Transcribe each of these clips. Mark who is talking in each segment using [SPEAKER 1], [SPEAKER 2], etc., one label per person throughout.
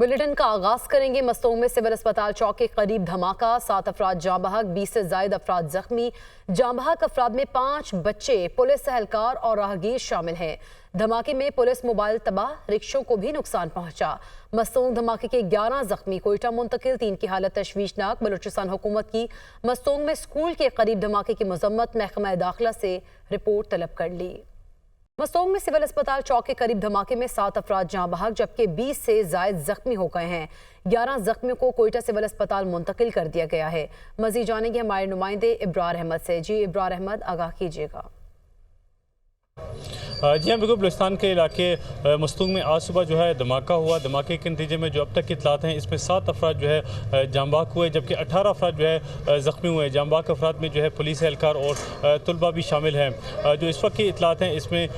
[SPEAKER 1] Bulletin का आगाज करेंगे। मस्तोंग में सिविल अस्पताल चौक के करीब धमाका, 7 अफराद जाँ बहक, 20 से जायद अफराद जख्मी। जाँ बहक अफराद में 5 बच्चे, पुलिस एहलकार और राहगीर शामिल हैं। धमाके में पुलिस मोबाइल तबाह, रिक्शों को भी नुकसान पहुंचा। मस्तोंग धमाके के 11 जख्मी कोयटा मुंतकिल, 3 की हालत तशवीशनाक। बलूचिस्तान हुकूमत की मस्तोंग में स्कूल के करीब धमाके की मजम्मत, महकमा दाखिला से रिपोर्ट तलब कर ली। मस्तोंग में सिविल अस्पताल चौक के करीब धमाके में 7 अफराद जाँ बहक जबकि 20 से जायद जख्मी हो गए हैं। 11 जख्मियों को कोयटा सिविल अस्पताल मुंतकिल कर दिया गया है। मजीद जानेंगे हमारे नुमाइंदे इब्रार अहमद से। जी इब्रार अहमद, आगाह कीजिएगा।
[SPEAKER 2] जी हाँ, बिल्कुल बलूचिस्तान के इलाके मस्तूंग में आज सुबह जो है धमाका हुआ। धमाके के नतीजे में जो अब तक की इतलात हैं, इसमें 7 अफराद जो है जाँ बहक हुए जबकि 18 अफराद जो है ज़ख्मी हुए। जाँ बहक अफराद में जो है पुलिस एहलकार और तलबा भी शामिल हैं। जो इस वक्त की इतलात हैं, इसमें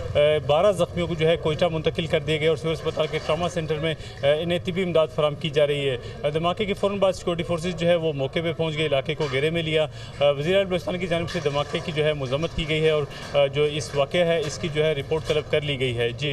[SPEAKER 2] 12 ज़ख्मियों को जो है कोयटा मुंतकिल कर दिए गए और सिविल अस्पताल के ट्रामा सेंटर में इन्हें तिबी इमदाद फराम की जा रही है। धमाके के फ़ौरन बाद सिक्योरिटी फोर्सेज जो है वो मौके पर पहुँच गए, इलाके को घेरे में लिया। वज़ीर बलूचिस्तान की जानिब से धमाके की जो है मजम्मत की गई है और जो इस वाक़या है इसकी जो है रिपोर्ट तलब कर ली गई है। जी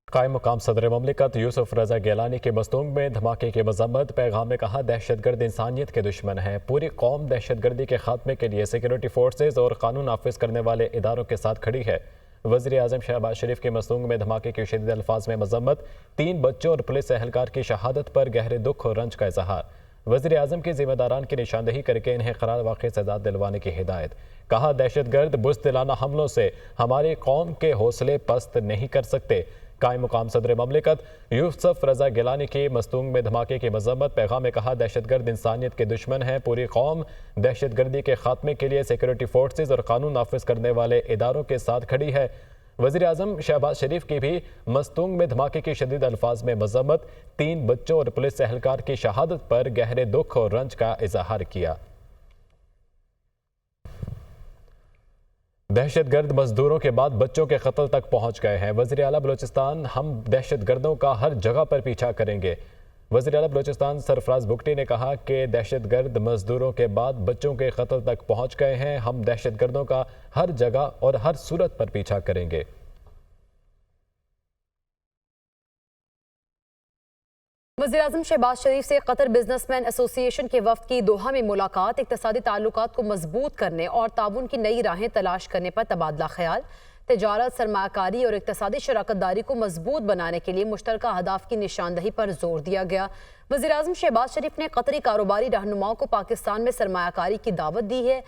[SPEAKER 3] कायम मुकाम सदर ममलिकत यूसुफ रजा गिलानी के मस्तूंग में धमाके की मजम्मत। पैगाम में कहा, दहशतगर्द इंसानियत के दुश्मन हैं। पूरी कौम दहशतगर्दी के खात्मे के लिए सिक्योरिटी फोर्सेज और कानून नाफिज करने वाले इदारों के साथ खड़ी है। वज़ीर आज़म शहबाज शरीफ के मस्तूंग में धमाके की शदीद अल्फाज में मजम्मत। 3 बच्चों और पुलिस एहलकार की शहादत पर गहरे दुख और रंज का इजहार। वज़ीर आज़म के जिम्मेदारान की निशानदही करके इन्हें करार वाक़ई सजा दिलवाने की हिदायत। कहा, दहशतगर्द बुज़दिलाना हमलों से हमारी कौम के हौसले पस्त नहीं कर सकते। कायम मुकाम सदर ममलिकत यूसुफ रजा गिलानी की मस्तूंग में धमाके की मजम्मत। पैगाम में कहा, दहशतगर्द इंसानियत के दुश्मन हैं। पूरी कौम दहशतगर्दी के खात्मे के लिए सिक्योरिटी फोर्सेज और कानून नाफिज करने वाले इदारों के साथ खड़ी है। वज़ीर आज़म शहबाज शरीफ की भी मस्तूंग में धमाके की शदीद अल्फाज में मजम्मत। 3 बच्चों और पुलिस एहलकार की शहादत पर गहरे दुख और रंज का इजहार किया। दहशतगर्द मजदूरों के बाद बच्चों के कत्ल तक पहुंच गए हैं। वज़ीर आला बलूचिस्तान, हम दहशतगर्दों का हर जगह पर पीछा करेंगे। वज़ीर आला बलूचिस्तान सरफराज बुगटी ने कहा कि दहशतगर्द मजदूरों के बाद बच्चों के कत्ल तक पहुंच गए हैं। हम दहशतगर्दों का हर जगह और हर सूरत पर पीछा करेंगे।
[SPEAKER 1] वज़ीर आज़म शहबाज शरीफ से कतर बिजनेसमैन एसोसिएशन के वफ़द की दोहा में मुलाकात। इक़्तिसादी ताल्लुकात को मजबूत करने और ताउन की नई राहें तलाश करने पर तबादला ख्याल। तिजारत, सरमायाकारी और इक़्तिसादी शराकत दारी को मजबूत बनाने के लिए मुश्तरका अहदाफ की निशानदही पर जोर दिया गया। वज़ीर आज़म शहबाज शरीफ ने कतरी कारोबारी रहनुमाओं को पाकिस्तान में सरमायाकारी की दावत दी है।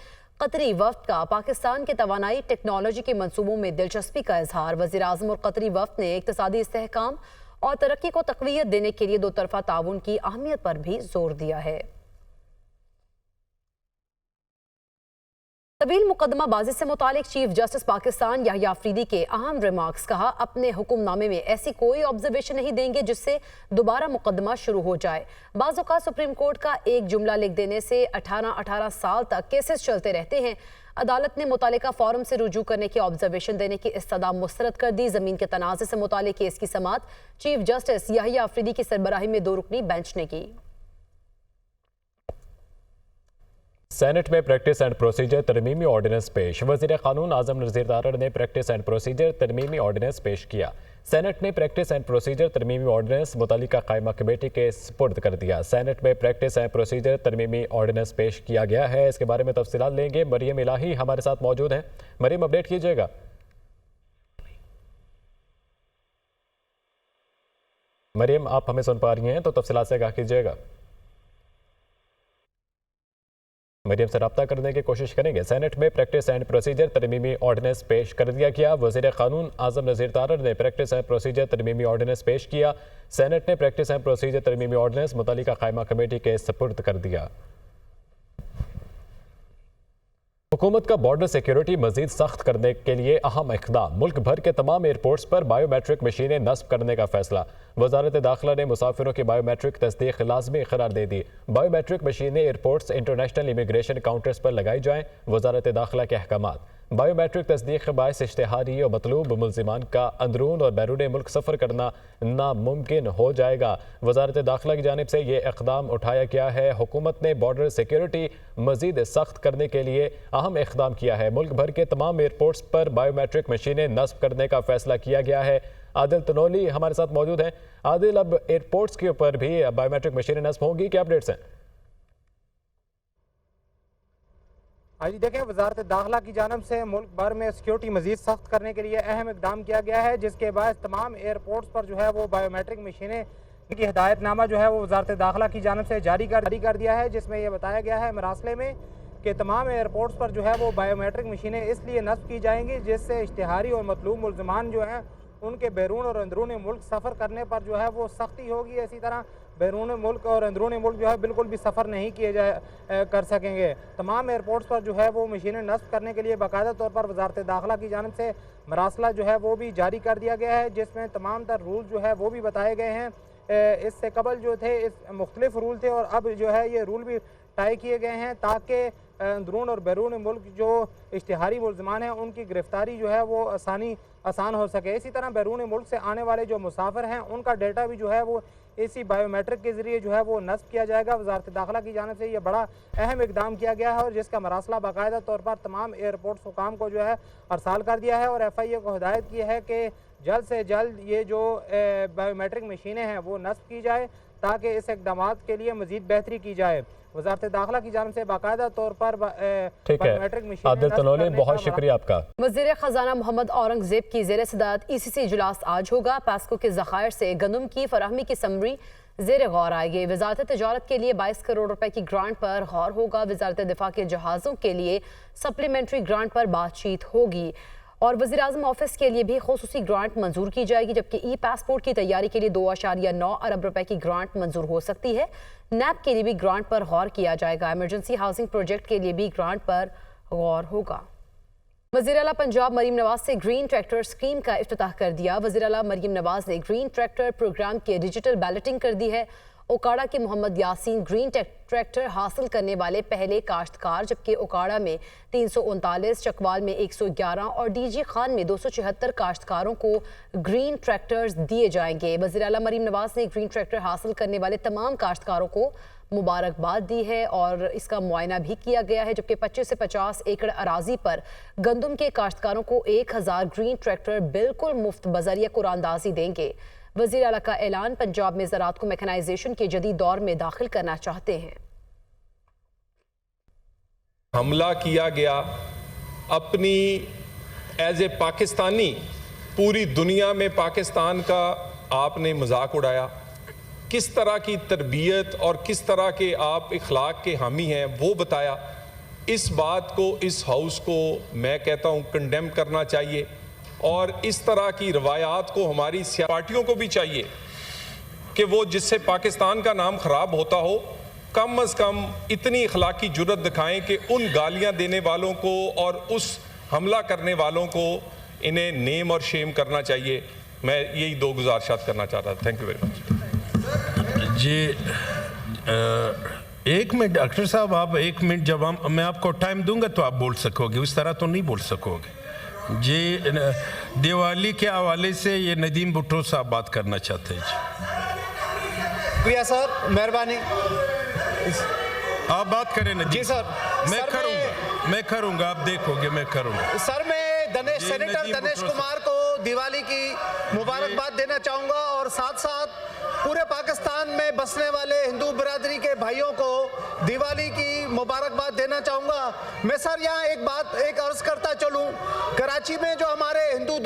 [SPEAKER 1] कतरी वफ़द का पाकिस्तान के तवानाई टेक्नोलॉजी के मनसूबों में दिलचस्पी का इजहार। वज़ीर आज़म और कतरी वफ़द ने इक़्तिसादी इस्तेहकाम और तरक्की को तक़वियत देने के लिए 2 तरफ़ा ताउन की अहमियत पर भी जोर दिया है। तवील मुकदमाबाजी से मुतालिक चीफ जस्टिस पाकिस्तान याहिया अफरीदी के अहम रिमार्क्स। कहा, अपने हुक्मनामे में ऐसी कोई ऑब्जर्वेशन नहीं देंगे जिससे दोबारा मुकदमा शुरू हो जाए। बाज़ औक़ात सुप्रीम कोर्ट का एक जुमला लिख देने से 18 साल तक केसेस चलते रहते हैं। अदालत ने मुतालिका फोरम से रुजू करने की ऑब्जर्वेशन देने की इस्तदा मुस्तरद कर दी। जमीन के तनाज़े से मुतालिक केस की समाअत चीफ जस्टिस याहिया अफरीदी की सरबराही में 2 रुकनी बेंच ने की।
[SPEAKER 3] सेनेट में प्रैक्टिस एंड प्रोसीजर तरमीमी ऑर्डिनेंस पेश। वज़ीर कानून आज़म नज़ीर तारड़ ने प्रैक्टिस एंड प्रोसीजर तरमीमी ऑर्डिनेंस पेश किया। सेनेट ने प्रैक्टिस एंड प्रोसीजर तरमीमी ऑर्डिनेंस मुतालिका कायमा कमेटी के सुपुर्द कर दिया। सेनेट में प्रैक्टिस एंड प्रोसीजर तरमीमी ऑर्डिनेंस पेश किया गया है। इसके बारे में तफसीलात लेंगे। मरियम इलाही हमारे साथ मौजूद हैं। मरियम, अपडेट कीजिएगा। मरियम, आप हमें सुन पा रही हैं तो तफसीलात से आगाह कीजिएगा। मरियम से रब्ता करने की कोशिश करेंगे। सेनेट में प्रैक्टिस एंड प्रोसीजर तरमीमी ऑर्डिनेंस पेश कर दिया गया। वज़ीर कानून आज़म नज़ीर तारड़ ने प्रैक्टिस एंड प्रोसीजर तरमीमी ऑर्डिनेंस पेश किया। सेनेट ने प्रैक्टिस एंड प्रोसीजर तरमीमी ऑर्डिनेंस मुतालिका कायमा कमेटी के सुपुर्द कर दिया। हुकूमत का बॉर्डर सिक्योरिटी मजीद सख्त करने के लिए अहम इक़दाम। मुल्क भर के तमाम एयरपोर्ट्स पर बायोमेट्रिक मशीनें नस्ब करने का फैसला। वज़ारत दाखिला ने मुसाफिरों की बायोमेट्रिक तस्दीक लाज़मी करार दे दी। बायोमेट्रिक मशीनें एयरपोर्ट्स, इंटरनेशनल इमिग्रेशन काउंटर्स पर लगाई जाएँ। वज़ारत दाखिला के अहकामात। बायोमेट्रिक तस्दीक के बायस इश्तिहारी और मतलूब मुल्ज़िमान का अंदरून और बैरून मुल्क सफ़र करना नामुमकिन हो जाएगा। वज़ारत दाखिला की जानिब से ये इक़दाम उठाया गया है। हुकूमत ने बॉर्डर सिक्योरिटी मज़ीद सख्त करने के लिए अहम इक़दाम किया है। मुल्क भर के तमाम एयरपोर्ट्स पर बायोमेट्रिक मशीनें नस्ब करने का फैसला किया गया है। आदिल तनोली हमारे साथ मौजूद हैं। आदिल, अब एयरपोर्ट्स के ऊपर भी बायोमेट्रिक मशीनें नस्ब होंगी, क्या अपडेट्स हैं?
[SPEAKER 4] हाँ जी, देखें, वजारत दाखिला की जानब से मुल्क भर में सिक्योरिटी मजीद सख्त करने के लिए अहम इकदाम किया गया है, जिसके बाद तमाम एयरपोर्ट्स पर जो है वो बायोमेट्रिक मशीनें की हिदायतनामा जो है वो वजारत दाखिला की जानब से जारी कर दिया है, जिसमें यह बताया गया है मरासले में कि तमाम एयरपोर्ट्स पर जो है वो बायोमेट्रिक मशीनें इसलिए नस्ब की जाएंगी जिससे इश्तिहारी और मतलूब मुल्ज़िमान जो हैं उनके बैरून और अंदरून मुल्क सफ़र करने पर जो है वो सख्ती होगी। इसी तरह बैरून मुल्क और अंदरून मुल्क जो है बिल्कुल भी सफ़र नहीं किए कर सकेंगे। तमाम एयरपोर्ट्स पर जो है वो मशीनें नस्ब करने के लिए बाकायदा तौर पर वजारत दाखिला की जानब से मरासला जो है वो भी जारी कर दिया गया है, जिसमें तमाम तर रूल जो है वो भी बताए गए हैं। इससे कबल जो थे इस मुख्तलिफ रूल थे और अब जो है ये रूल भी तय किए गए हैं ताकि अंदरून और बैरून मुल्क जो इश्तिहारी मुल्ज़िमान हैं उनकी गिरफ्तारी जो है वो आसान हो सके। इसी तरह बैरून मुल्क से आने वाले जो मुसाफिर हैं उनका डेटा भी जो है वो इसी बायोमेट्रिक के ज़रिए जो है वो नस्ब किया जाएगा। वजारत दाखिला की जानिब से ये बड़ा अहम इकदाम किया गया है और जिसका मरासला बाकायदा तौर पर तमाम एयरपोर्ट्स हुकाम को जो है अरसाल कर दिया है और FIA को हिदायत की है कि जल्द से जल्द ये जो बायोमेट्रिक मशीनें हैं वो नस्ब की जाए ताकि इस इकदाम के लिए मज़ीद बेहतरी की जाए। वजारत दाखिला की जानब से बाकायदा तौर पर बायोमेट्रिक मशीनें।
[SPEAKER 3] आदिल तनोली, बहुत शुक्रिया आपका।
[SPEAKER 1] वज़ीर ख़जाना मोहम्मद औरंगज़ेब की ज़ेर सदारत ECC इजलास आज होगा। पैस्को के ज़खायर से गंदम की फराहमी की समरी ज़ेर गौर आएगी। वजारत तजारत के लिए 22 करोड़ रुपए की ग्रांट पर गौर होगा। वजारत दिफा के जहाज़ों के लिए सप्लीमेंट्री ग्रांट पर बातचीत होगी और वज़ीर आज़म ऑफिस के लिए भी खुसूसी ग्रांट मंजूर की जाएगी, जबकि E-पासपोर्ट की तैयारी के लिए 2.9 अरब रुपए की ग्रांट मंजूर हो सकती है। नैप के लिए भी ग्रांट पर गौर किया जाएगा। इमरजेंसी हाउसिंग प्रोजेक्ट के लिए भी ग्रांट पर गौर होगा। वज़ीर आला पंजाब मरीम नवाज से ग्रीन ट्रैक्टर स्कीम का इफ्तिताह कर दिया। वज़ीर आला मरीम नवाज ने ग्रीन ट्रैक्टर प्रोग्राम की डिजिटल बैलेटिंग कर दी है। ओकाड़ा के मोहम्मद यासीन ग्रीन ट्रैक्टर हासिल करने वाले पहले काश्तकार, जबकि ओकाड़ा में 339, चकवाल में 111 और DG खान में 276 काश्तकारों को ग्रीन ट्रैक्टर्स दिए जाएंगे। वज़ीर आला मरीम नवाज ने ग्रीन ट्रैक्टर हासिल करने वाले तमाम काश्तकारों को मुबारकबाद दी है और इसका मुआयना भी किया गया है, जबकि 25 से 50 एकड़ अराजी पर गंदम के काश्तकारों को 1000 ग्रीन ट्रैक्टर बिल्कुल मुफ्त बजरिया कुरानदाजी देंगे। वज़ीर आला का ऐलान, पंजाब में ज़राअत को मैकेनाइजेशन के जदीद दौर में दाखिल करना चाहते हैं।
[SPEAKER 5] हमला किया गया, अपनी एज ए पाकिस्तानी पूरी दुनिया में पाकिस्तान का आपने मजाक उड़ाया। किस तरह की तरबियत और किस तरह के आप इखलाक के हामी हैं वो बताया। इस बात को, इस हाउस को मैं कहता हूँ कंडेम करना चाहिए और इस तरह की रवायात को हमारी पार्टियों को भी चाहिए कि वो जिससे पाकिस्तान का नाम ख़राब होता हो कम अज़ कम इतनी इखलाकी जुर्रत दिखाएं कि उन गालियां देने वालों को और उस हमला करने वालों को इन्हें नेम और शेम करना चाहिए। मैं यही दो गुजारिशात करना चाह रहा था। Thank you very much.
[SPEAKER 6] जी एक मिनट डॉक्टर साहब, आप एक मिनट, जब मैं आपको टाइम दूंगा तो आप बोल सकोगे, उस तरह तो नहीं बोल सकोगे। जी दिवाली के हवाले से ये नदीम भुट्टो साहब बात करना चाहते हैं। जी
[SPEAKER 7] शुक्रिया सर, मेहरबानी।
[SPEAKER 6] आप बात करें ना।
[SPEAKER 7] जी सर,
[SPEAKER 6] मैं करूंगा, आप देखोगे मैं करूंगा।
[SPEAKER 7] सर मैं सेनेटर दिनेश कुमार को दिवाली की मुबारकबाद देना चाहूँगा और साथ साथ पूरे पाकिस्तान में बसने वाले हिंदू बिरादरी के भाइयों को दिवाली की मुबारकबाद देना चाहूँगा। मैं सर यहाँ एक अर्ज़ करता चलूँ, कराची में जो हमारे हिंदू